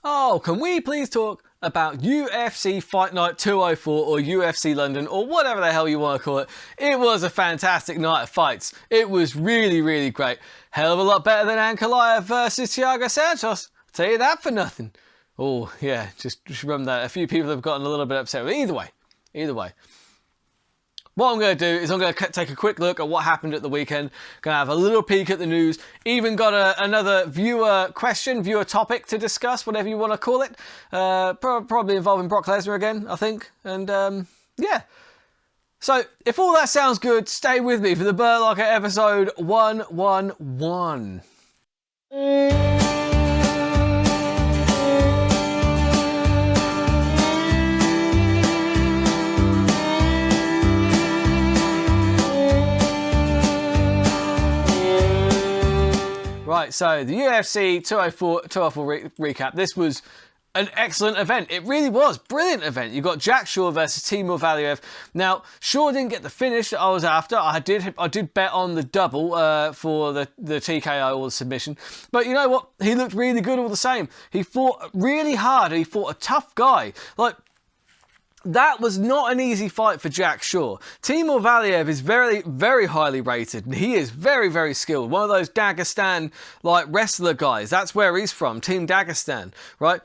Oh, can we please talk about UFC Fight Night 204 or UFC London or whatever the hell you want to call it? It was a fantastic night of fights. It was really, really great. Hell of a lot better than Ankalaev versus Thiago Santos. I'll tell you that for nothing. Oh, yeah, just remember that. A few people have gotten a little bit upset with it. Either way. What I'm going to do is I'm going to take a quick look at what happened at the weekend. Going to have a little peek at the news. Even got another viewer question, viewer topic to discuss, whatever you want to call it. Probably involving Brock Lesnar again, I think. And yeah. So if all that sounds good, stay with me for the Burt Locker episode 111. Right, so the UFC 204 recap. This was an excellent event. It really was. Brilliant event. You got Jack Shore versus Timur Valiev. Now, Shore didn't get the finish that I was after. I did bet on the double for the TKO or the submission. But you know what? He looked really good all the same. He fought really hard. He fought a tough guy. Like, that was not an easy fight for Jack Shore. Timur Valiev is very, very highly rated, and he is very, very skilled. One of those Dagestan wrestler guys. That's where he's from, Team Dagestan, right?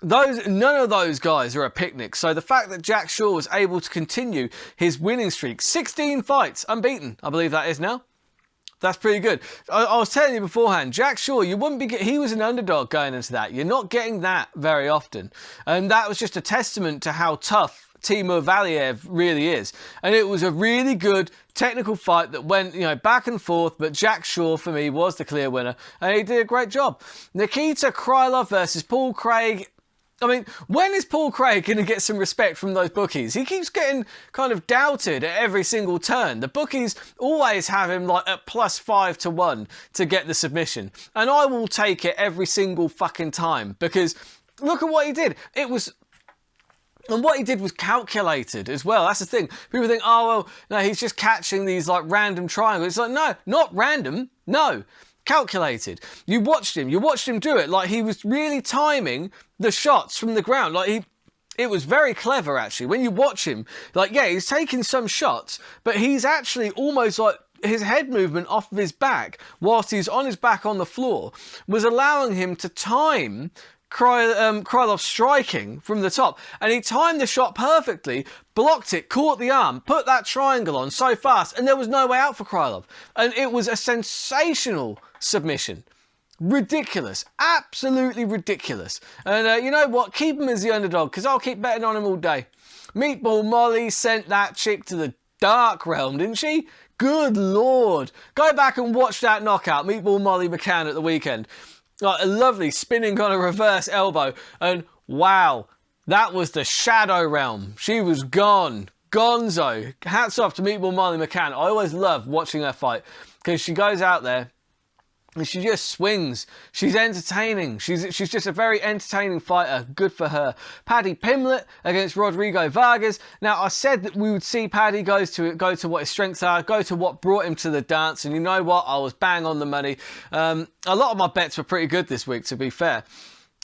None of those guys are a picnic. So the fact that Jack Shore was able to continue his winning streak, 16 fights, unbeaten, I believe that is now. That's pretty good. I was telling you beforehand, Jack Shore, he was an underdog going into that. You're not getting that very often. And that was just a testament to how tough Timur Valiev really is. And it was a really good technical fight that went, back and forth, but Jack Shore, for me, was the clear winner. And he did a great job. Nikita Krylov versus Paul Craig. I mean, when is Paul Craig going to get some respect from those bookies? He keeps getting kind of doubted at every single turn. The bookies always have him at +5 to 1 to get the submission. And I will take it every single fucking time because look at what he did. And what he did was calculated as well. That's the thing. People think, oh, well, no, he's just catching these random triangles. It's like, no, not random. No. Calculated. You watched him do it. He was really timing the shots from the ground. It was very clever actually. When you watch him, he's taking some shots, but he's actually almost his head movement off of his back whilst he's on his back on the floor was allowing him to time Krylov striking from the top, and he timed the shot perfectly, blocked it, caught the arm, put that triangle on so fast, and there was no way out for Krylov. And it was a sensational submission. Ridiculous. Absolutely ridiculous. And you know what? Keep him as the underdog, because I'll keep betting on him all day. Meatball Molly sent that chick to the dark realm, didn't she? Good Lord. Go back and watch that knockout, Meatball Molly McCann at the weekend. A lovely spinning on a reverse elbow. And wow, that was the shadow realm. She was gone. Gonzo. Hats off to Meatball Molly McCann. I always love watching her fight because she goes out there and she just swings. She's entertaining. She's just a very entertaining fighter. Good for her. Paddy Pimblett against Rodrigo Vargas. Now, I said that we would see Paddy go to what his strengths are, go to what brought him to the dance. And you know what? I was bang on the money. A lot of my bets were pretty good this week, to be fair.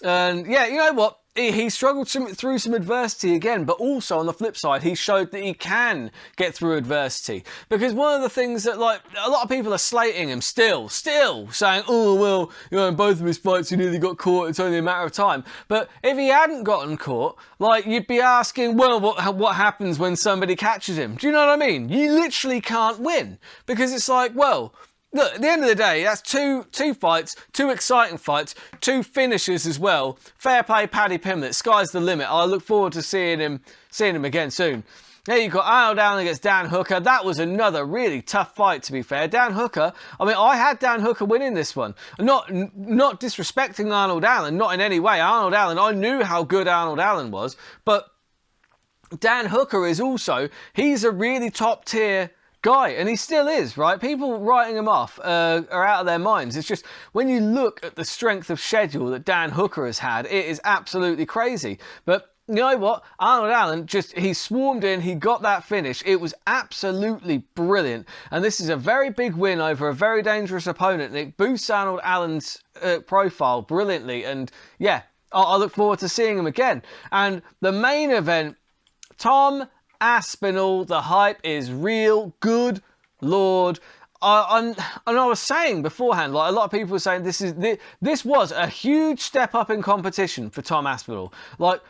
And yeah, you know what? He struggled through some adversity again, but also on the flip side, he showed that he can get through adversity. Because one of the things that, a lot of people are slating him still saying, oh, well, in both of his fights, he nearly got caught, it's only a matter of time. But if he hadn't gotten caught, you'd be asking, well, what happens when somebody catches him? Do you know what I mean? You literally can't win. Because it's well, look, at the end of the day, that's two fights, two exciting fights, two finishes as well. Fair play, Paddy Pimblett. Sky's the limit. I look forward to seeing him again soon. There you got Arnold Allen against Dan Hooker. That was another really tough fight, to be fair. Dan Hooker, I had Dan Hooker winning this one. Not disrespecting Arnold Allen, not in any way. Arnold Allen, I knew how good Arnold Allen was, but Dan Hooker is also, he's a really top tier guy, and he still is, right? People writing him off are out of their minds. It's just when you look at the strength of schedule that Dan Hooker has had, it is absolutely crazy. But you know what? Arnold Allen he swarmed in, he got that finish. It was absolutely brilliant. And this is a very big win over a very dangerous opponent, and it boosts Arnold Allen's profile brilliantly. And yeah, I look forward to seeing him again. And the main event, Tom Aspinall, the hype is real. Good Lord. And I was saying beforehand, like a lot of people were saying, this was a huge step up in competition for Tom Aspinall. Like,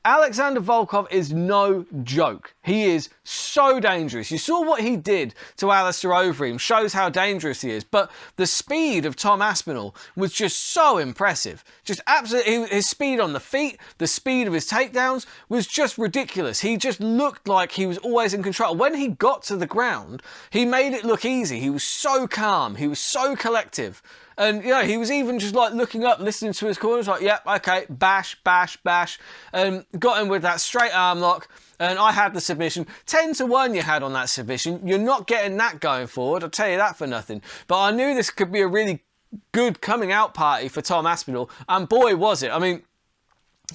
Alexander Volkov is no joke. He is so dangerous. You saw what he did to Alistair Overeem, shows how dangerous he is. But the speed of Tom Aspinall was just so impressive. Just absolutely, his speed on the feet, the speed of his takedowns was just ridiculous. He just looked like he was always in control. When he got to the ground, he made it look easy. He was so calm. He was so collective. And, you know, he was even just like looking up, listening to his corners, like, yep, okay, bash, bash, bash. And got him with that straight arm lock. And I had the submission. 10-1 you had on that submission. You're not getting that going forward. I'll tell you that for nothing. But I knew this could be a really good coming out party for Tom Aspinall. And boy, was it. I mean,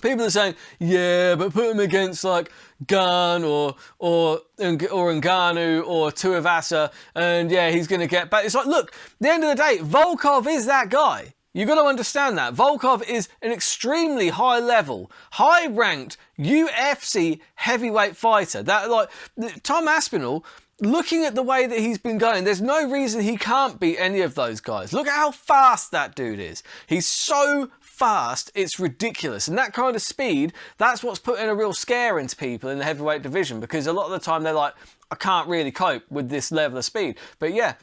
people are saying, yeah, but put him against like Gunn or Ngannou or Tuivasa, and yeah, he's going to get back. It's like, look, at the end of the day, Volkov is that guy. You've got to understand that. Volkov is an extremely high level, high ranked UFC heavyweight fighter. That, like, Tom Aspinall, looking at the way that he's been going, there's no reason he can't beat any of those guys. Look at how fast that dude is. He's so fast, it's ridiculous. And that kind of speed, that's what's putting a real scare into people in the heavyweight division, because a lot of the time they're like, I can't really cope with this level of speed. But yeah,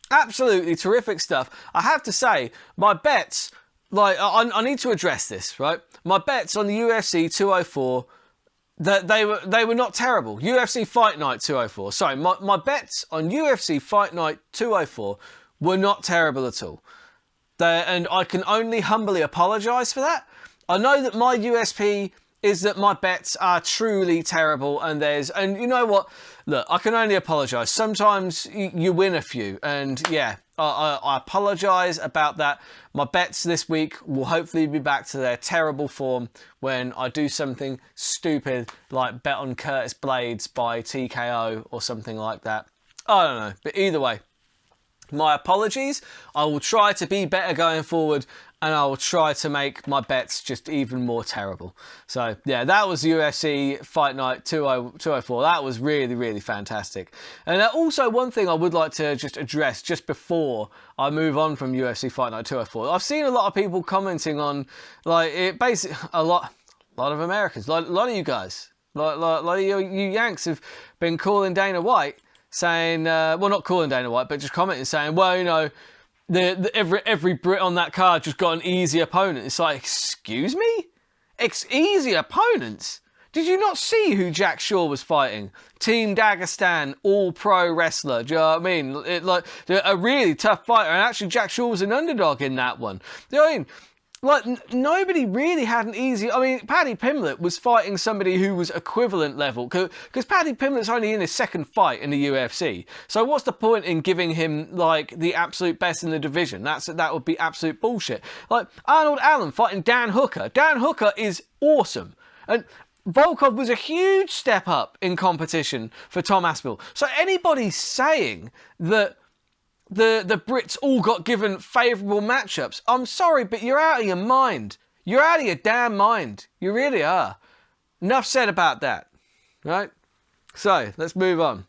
absolutely terrific stuff. I have to say, my bets, like, I need to address this, right? My bets on the UFC 204, that they were not terrible. UFC Fight Night 204. Sorry, my bets on UFC Fight Night 204 were not terrible at all. And I can only humbly apologise for that. I know that my USP is that my bets are truly terrible, and you know what? Look, I can only apologise. Sometimes you win a few, and yeah, I apologise about that. My bets this week will hopefully be back to their terrible form when I do something stupid like bet on Curtis Blades by TKO or something like that. I don't know, but either way, my apologies. I will try to be better going forward, and I will try to make my bets just even more terrible. So yeah, that was UFC Fight Night 204. That was really, really fantastic. And also one thing I would like to just address just before I move on from UFC Fight Night 204. I've seen a lot of people commenting on, like, it basically, a lot of Americans, a lot of you guys, a lot of you Yanks have been calling Dana White, saying, well, not calling Dana White, but just commenting saying, well, you know, every Brit on that card just got an easy opponent. It's like, excuse me? Easy opponents? Did you not see who Jack Shaw was fighting? Team Dagestan, all-pro wrestler. Do you know what I mean? Like, a really tough fighter. And actually, Jack Shaw was an underdog in that one. Do you know what I mean? Like, nobody really had an easy... I mean, Paddy Pimblett was fighting somebody who was equivalent level, because Paddy Pimblett's only in his second fight in the UFC. So what's the point in giving him, like, the absolute best in the division? That would be absolute bullshit. Like, Arnold Allen fighting Dan Hooker. Dan Hooker is awesome. And Volkov was a huge step up in competition for Tom Aspinall. So anybody saying that the Brits all got given favourable matchups, I'm sorry, but you're out of your mind. You're out of your damn mind. You really are. Enough said about that, right? So, let's move on.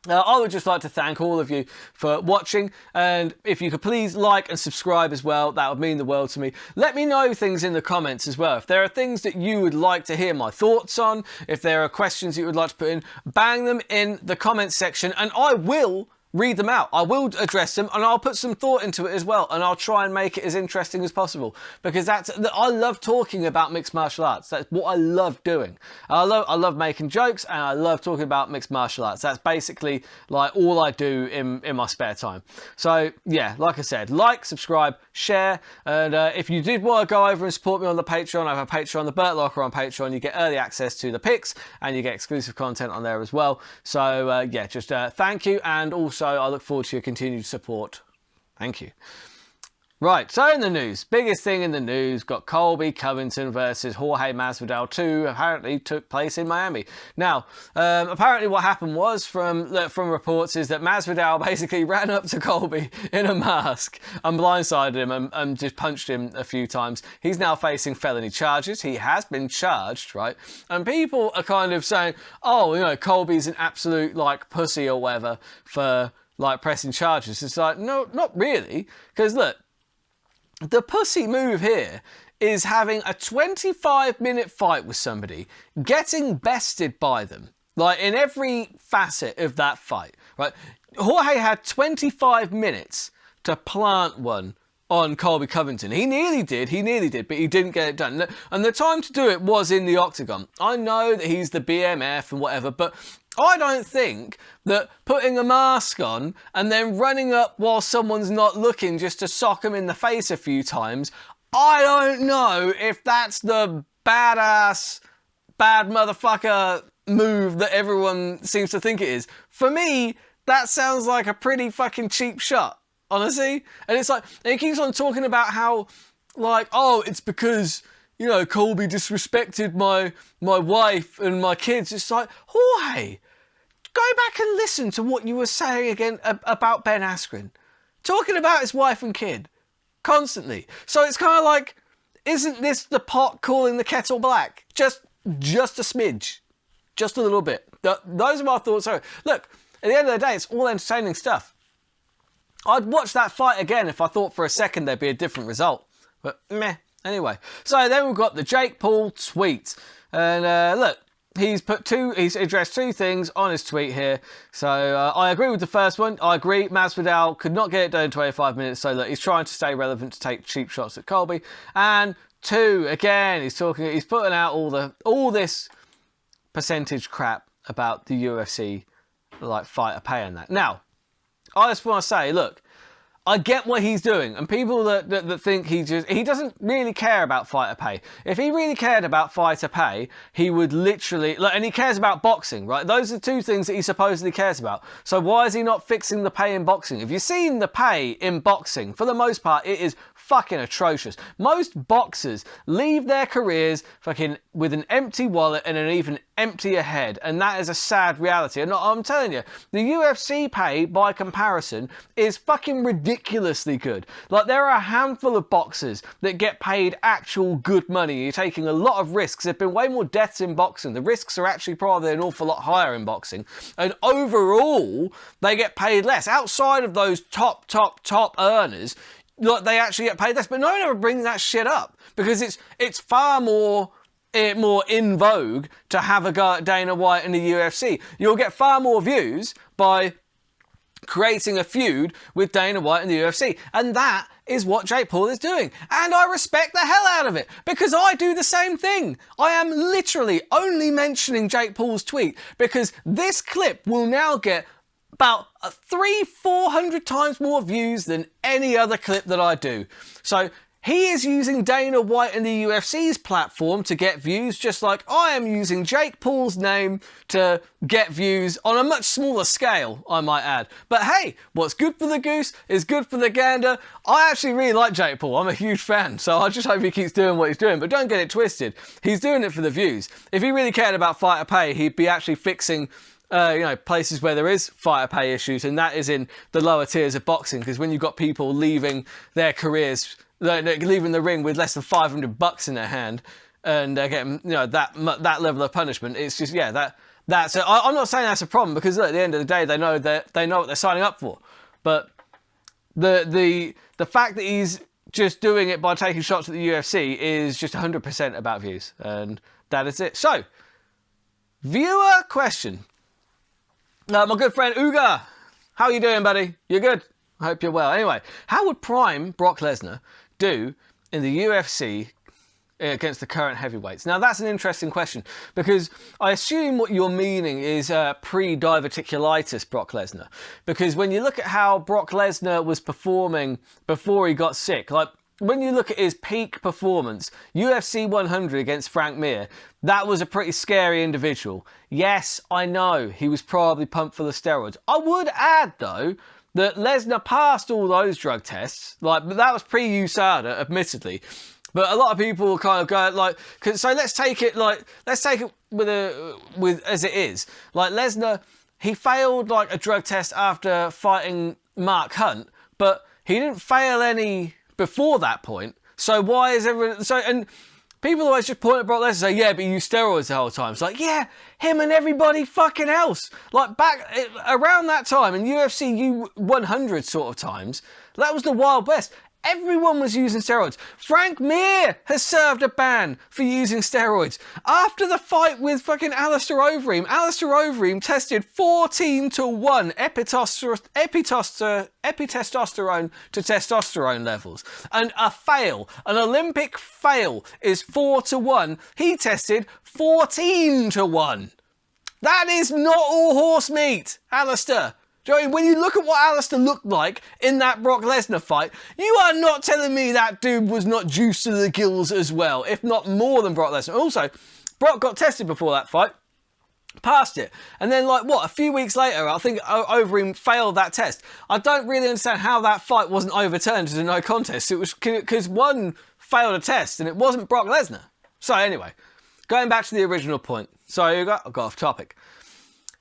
I would just like to thank all of you for watching, and if you could please like and subscribe as well, that would mean the world to me. Let me know things in the comments as well. If there are things that you would like to hear my thoughts on, if there are questions you would like to put in, bang them in the comments section, and I will read them out. I will address them, and I'll put some thought into it as well, and I'll try and make it as interesting as possible, because I love talking about mixed martial arts. That's what I love doing. I love making jokes, and I love talking about mixed martial arts. That's basically like all I do in my spare time. So yeah, like I said, like, subscribe, share, and if you did want to go over and support me on the Patreon, I have a Patreon, the Burt Locker on Patreon. You get early access to the picks, and you get exclusive content on there as well. So yeah, just thank you, and also I look forward to your continued support. Thank you. Right, so in the news, biggest thing in the news, got Colby Covington versus Jorge Masvidal 2, apparently took place in Miami. Now, apparently what happened was, from reports, is that Masvidal basically ran up to Colby in a mask and blindsided him and just punched him a few times. He's now facing felony charges. He has been charged, right? And people are kind of saying, oh, you know, Colby's an absolute, like, pussy or whatever for, like, pressing charges. It's like, no, not really, because look, the pussy move here is having a 25-minute fight with somebody, getting bested by them, like in every facet of that fight, right? Jorge had 25 minutes to plant one on Colby Covington. He nearly did, but he didn't get it done. And the time to do it was in the octagon. I know that he's the BMF and whatever, but I don't think that putting a mask on and then running up while someone's not looking just to sock him in the face a few times, I don't know if that's the badass, bad motherfucker move that everyone seems to think it is. For me, that sounds like a pretty fucking cheap shot, honestly. And it's like, and he keeps on talking about how, like, oh, it's because, you know, Colby disrespected my wife and my kids. It's like, Jorge, go back and listen to what you were saying again about Ben Askren. Talking about his wife and kid. Constantly. So it's kind of like, isn't this the pot calling the kettle black? Just a smidge. Just a little bit. Those are my thoughts. So, look, at the end of the day, it's all entertaining stuff. I'd watch that fight again if I thought for a second there'd be a different result. But meh. Anyway, so then we've got the Jake Paul tweet. And look, he's addressed two things on his tweet here. So I agree with the first one. I agree Masvidal could not get it done in 25 minutes. So look, he's trying to stay relevant to take cheap shots at Colby. And two, again, he's putting out all this percentage crap about the UFC, like fighter pay and that. Now, I just want to say, look, I get what he's doing, and people that think he doesn't really care about fighter pay. If he really cared about fighter pay, he would literally, like, and he cares about boxing, right? Those are two things that he supposedly cares about. So why is he not fixing the pay in boxing? If you've seen the pay in boxing, for the most part, it is fucking atrocious. Most boxers leave their careers fucking with an empty wallet and an even emptier head, and that is a sad reality. And I'm telling you, the UFC pay, by comparison, is fucking ridiculously good. Like, there are a handful of boxers that get paid actual good money. You're taking a lot of risks. There have been way more deaths in boxing. The risks are actually probably an awful lot higher in boxing. And overall, they get paid less. Outside of those top earners, like, they actually get paid less. But no one ever brings that shit up, because it's far more in vogue to have a go at Dana White and the UFC. You'll get far more views by creating a feud with Dana White and the UFC. And that is what Jake Paul is doing. And I respect the hell out of it, because I do the same thing. I am literally only mentioning Jake Paul's tweet because this clip will now get about 300-400 times more views than any other clip that I do. So he is using Dana White and the UFC's platform to get views, just like I am using Jake Paul's name to get views on a much smaller scale, I might add. But hey, what's good for the goose is good for the gander. I actually really like Jake Paul. I'm a huge fan, so I just hope he keeps doing what he's doing. But don't get it twisted. He's doing it for the views. If he really cared about fighter pay, he'd be actually fixing places where there is fighter pay issues, and that is in the lower tiers of boxing, because when you've got people leaving their careers, leaving the ring with less than $500 in their hand, and getting that level of punishment, it's just that's. I'm not saying that's a problem, because at the end of the day, they know what they're signing up for. But the fact that he's just doing it by taking shots at the UFC is just 100% about views, and that is it. So, viewer question. My good friend Uga, how you doing, buddy? You good? I hope you're well. Anyway, how would Prime Brock Lesnar do in the UFC against the current heavyweights? Now, that's an interesting question, because I assume what you're meaning is pre-diverticulitis Brock Lesnar. Because when you look at how Brock Lesnar was performing before he got sick, like, when you look at his peak performance, UFC 100 against Frank Mir, that was a pretty scary individual. Yes, I know, he was probably pumped full of steroids. I would add, though, that Lesnar passed all those drug tests. Like, but that was pre-USADA, admittedly. But a lot of people kind of go like, so let's take it with as it is. Like Lesnar, he failed like a drug test after fighting Mark Hunt, but he didn't fail any before that point. So why is everyone and people always just point at Brock Lesnar and say, yeah, but he used steroids the whole time. It's like, yeah, him and everybody fucking else. Like back around that time in UFC U100 sort of times, that was the Wild West. Everyone was using steroids. Frank Mir has served a ban for using steroids. After the fight with fucking Alistair Overeem tested 14-1 epitestosterone to testosterone levels. And an Olympic fail is 4-1. He tested 14-1. That is not all horse meat, Alistair. Joey, when you look at what Alistair looked like in that Brock Lesnar fight, you are not telling me that dude was not juiced to the gills as well, if not more than Brock Lesnar. Also, Brock got tested before that fight, passed it, and then a few weeks later, I think Overeem failed that test. I don't really understand how that fight wasn't overturned as a no contest. It was because one failed a test, and it wasn't Brock Lesnar. So anyway, going back to the original point. Sorry, I got off topic.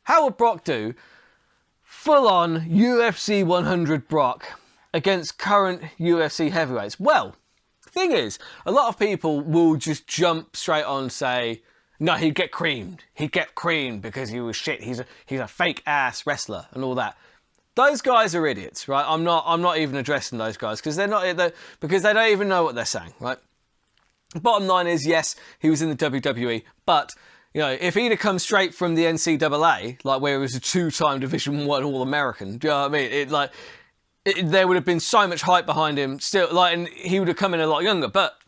How would Brock do full-on UFC 100 Brock against current UFC heavyweights? Well, the thing is, a lot of people will just jump straight on and say, no, he'd get creamed. He'd get creamed because he was shit. He's a fake-ass wrestler and all that. Those guys are idiots, right? I'm not even addressing those guys because because they don't even know what they're saying, right? Bottom line is, yes, he was in the WWE, but you know, if he'd have come straight from the NCAA, like where he was a two-time Division I All-American, do you know what I mean? There would have been so much hype behind him still, and he would have come in a lot younger. But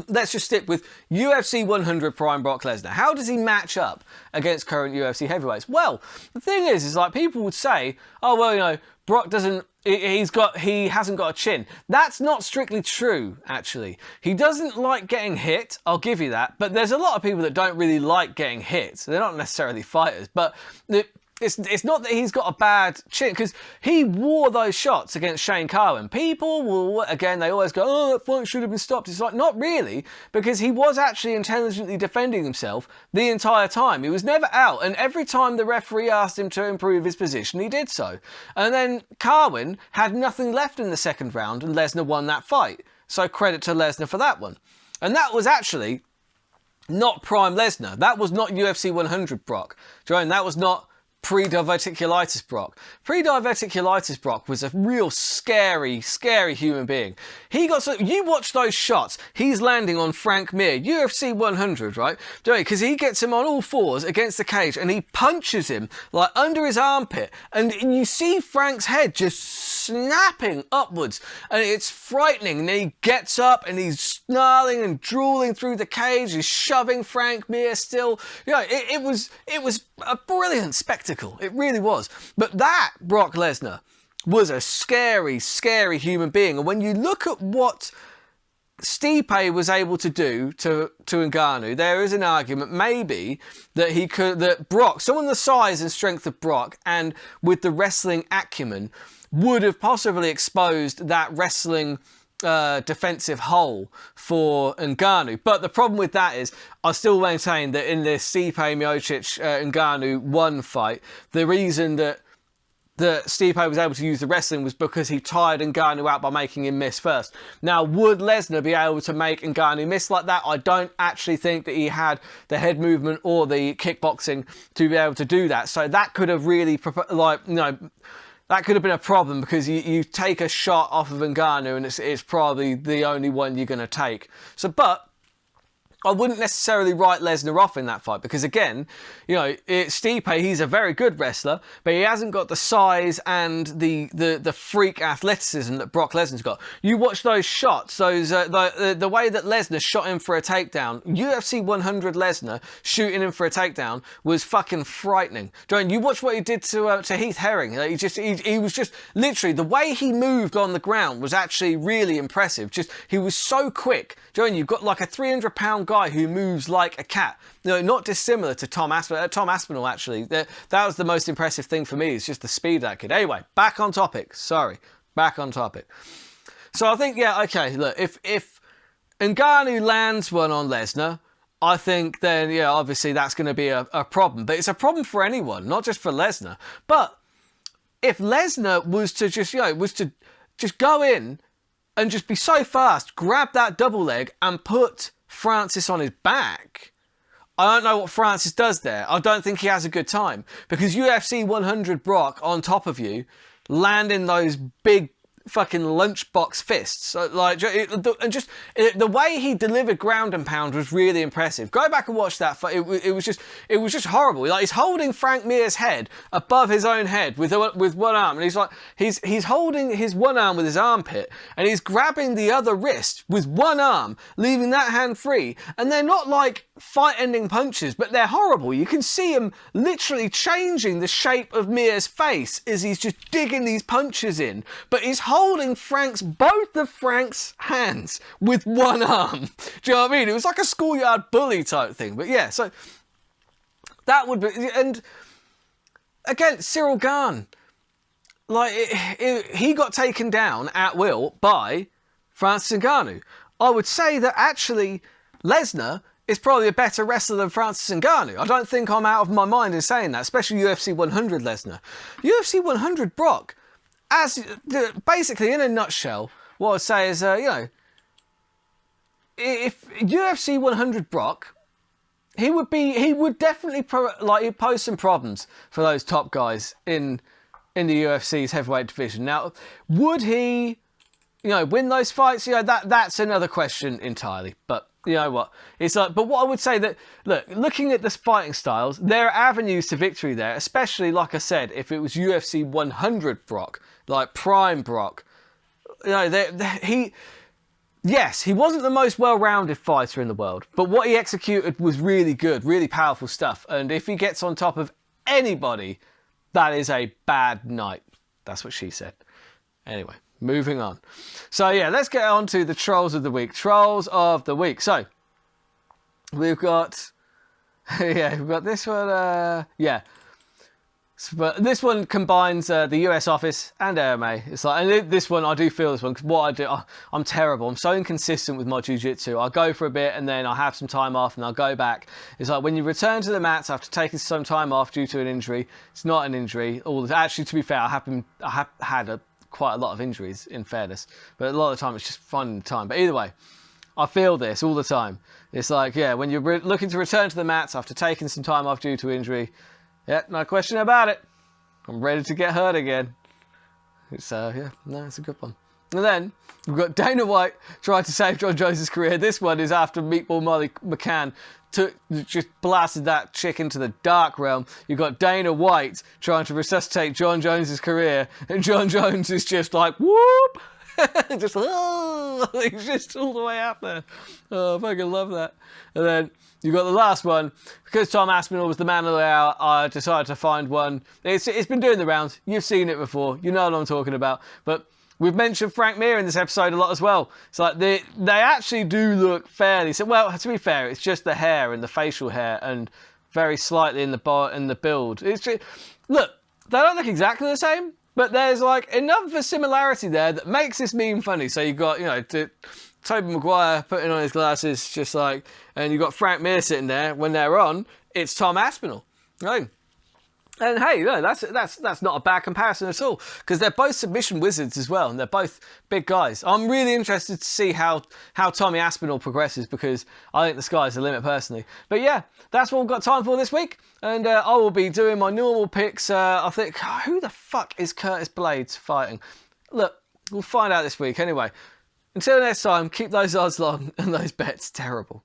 let's just stick with UFC 100 Prime Brock Lesnar. How does he match up against current UFC heavyweights? Well, the thing is like people would say, oh, well, you know, Brock doesn't, he hasn't got a chin. That's not strictly true, actually. He doesn't like getting hit, I'll give you that, but there's a lot of people that don't really like getting hit. They're not necessarily fighters, but it's not that he's got a bad chin, because he wore those shots against Shane Carwin. People will, again, they always go, oh, that fight should have been stopped. It's like, not really, because he was actually intelligently defending himself the entire time. He was never out, and every time the referee asked him to improve his position, he did so. And then Carwin had nothing left in the second round, and Lesnar won that fight. So credit to Lesnar for that one. And that was actually not prime Lesnar. That was not UFC 100 Brock. Joanne, that was not pre-diverticulitis Brock. Pre-diverticulitis Brock was a real scary human being. You watch those shots, he's landing on Frank Mir, UFC 100, right? Because he gets him on all fours against the cage and he punches him like under his armpit, and you see Frank's head just snapping upwards, and it's frightening. And then he gets up and he's snarling and drooling through the cage. He's shoving Frank Mir still. You know, it was a brilliant spectacle. It really was. But that Brock Lesnar was a scary human being. And when you look at what Stipe was able to do to Ngannou, there is an argument maybe that Brock, someone the size and strength of Brock and with the wrestling acumen, would have possibly exposed that wrestling defensive hole for Ngannou. But the problem with that is, I still maintain that in this Stipe Miocic Ngannou 1 fight, the reason that Stipe was able to use the wrestling was because he tired Ngannou out by making him miss first. Now, would Lesnar be able to make Ngannou miss like that? I don't actually think that he had the head movement or the kickboxing to be able to do that. So that could have really, that could have been a problem, because you take a shot off of Ngannou and it's probably the only one you're going to take. So, but I wouldn't necessarily write Lesnar off in that fight, because again, you know, Stipe, he's a very good wrestler, but he hasn't got the size and the freak athleticism that Brock Lesnar's got. You watch those shots, the way that Lesnar shot him for a takedown, UFC 100 Lesnar shooting him for a takedown was fucking frightening. Joan, you watch what he did to Heath Herring. He was just literally, the way he moved on the ground was actually really impressive. He was so quick. Joan, you've got like a 300-pound guy who moves like a cat. Not dissimilar to Tom Aspinall, actually. That was the most impressive thing for me, is just the speed of that kid. Anyway, back on topic. Sorry. Back on topic. So I think, yeah, okay, look, if Ngannou lands one on Lesnar, I think then, yeah, obviously that's going to be a problem. But it's a problem for anyone, not just for Lesnar. But if Lesnar was to just go in and just be so fast, grab that double leg and put Francis on his back, I don't know what Francis does there. I don't think he has a good time. Because UFC 100 Brock on top of you, landing those big fucking lunchbox fists, and just the way he delivered ground and pound was really impressive. Go back and watch that. It was just horrible. Like, he's holding Frank Mir's head above his own head with one arm, and he's holding his one arm with his armpit, and he's grabbing the other wrist with one arm, leaving that hand free. And they're not like fight-ending punches, but they're horrible. You can see him literally changing the shape of Mir's face as he's just digging these punches in, but he's holding both of Frank's hands with one arm. Do you know what I mean? It was like a schoolyard bully type thing. But yeah, so that would be... And again, Cyril Gane, like, he got taken down at will by Francis Ngannou. I would say that actually Lesnar is probably a better wrestler than Francis Ngannou. I don't think I'm out of my mind in saying that, especially UFC 100 Lesnar. UFC 100 Brock, basically, in a nutshell, what I'd say is, if UFC 100 Brock, he would definitely pose some problems for those top guys in the UFC's heavyweight division. Now, would he, win those fights? That's another question entirely. But you know what? It's like, but what I would say that, looking at the fighting styles, there are avenues to victory there, especially, like I said, if it was UFC 100 Brock, like prime Brock. Yes, he wasn't the most well-rounded fighter in the world, but what he executed was really good, really powerful stuff. And if he gets on top of anybody, that is a bad night. That's what she said. Anyway, moving on. So yeah, let's get on to the Trolls of the Week. Trolls of the Week. So, we've got... yeah, we've got this one. But this one combines the US office and MMA. It's like, and this one, I do feel this one, because what I do, I'm terrible. I'm so inconsistent with my jiu-jitsu. I'll go for a bit and then I'll have some time off and I'll go back. It's like when you return to the mats after taking some time off due to an injury, it's not an injury. Actually, to be fair, I have had quite a lot of injuries, in fairness. But a lot of the time, it's just finding the time. But either way, I feel this all the time. It's like, yeah, when you're looking to return to the mats after taking some time off due to injury, yeah, no question about it. I'm ready to get hurt again. It's it's a good one. And then we've got Dana White trying to save John Jones' career. This one is after Meatball Molly McCann just blasted that chick into the dark realm. You've got Dana White trying to resuscitate John Jones' career, and John Jones is just like, whoop! Just, he's just all the way up there. Oh, I fucking love that. And then you've got the last one. Because Tom Aspinall was the man of the hour, I decided to find one. It's been doing the rounds. You've seen it before. You know what I'm talking about. But we've mentioned Frank Mir in this episode a lot as well. It's like they actually do look fairly... So, well, to be fair, it's just the hair and the facial hair and very slightly in the build. It's just, look, they don't look exactly the same, but there's like enough of a similarity there that makes this meme funny. So you've got, Tobey Maguire putting on his glasses, just like, and you've got Frank Mir sitting there. When they're on, it's Tom Aspinall. Right? And hey, that's not a bad comparison at all, because they're both submission wizards as well, and they're both big guys. I'm really interested to see how Tommy Aspinall progresses, because I think the sky's the limit personally. But yeah, that's what we've got time for this week, and I will be doing my normal picks. I think, who the fuck is Curtis Blades fighting? Look, we'll find out this week anyway. Until next time, keep those odds long and those bets terrible.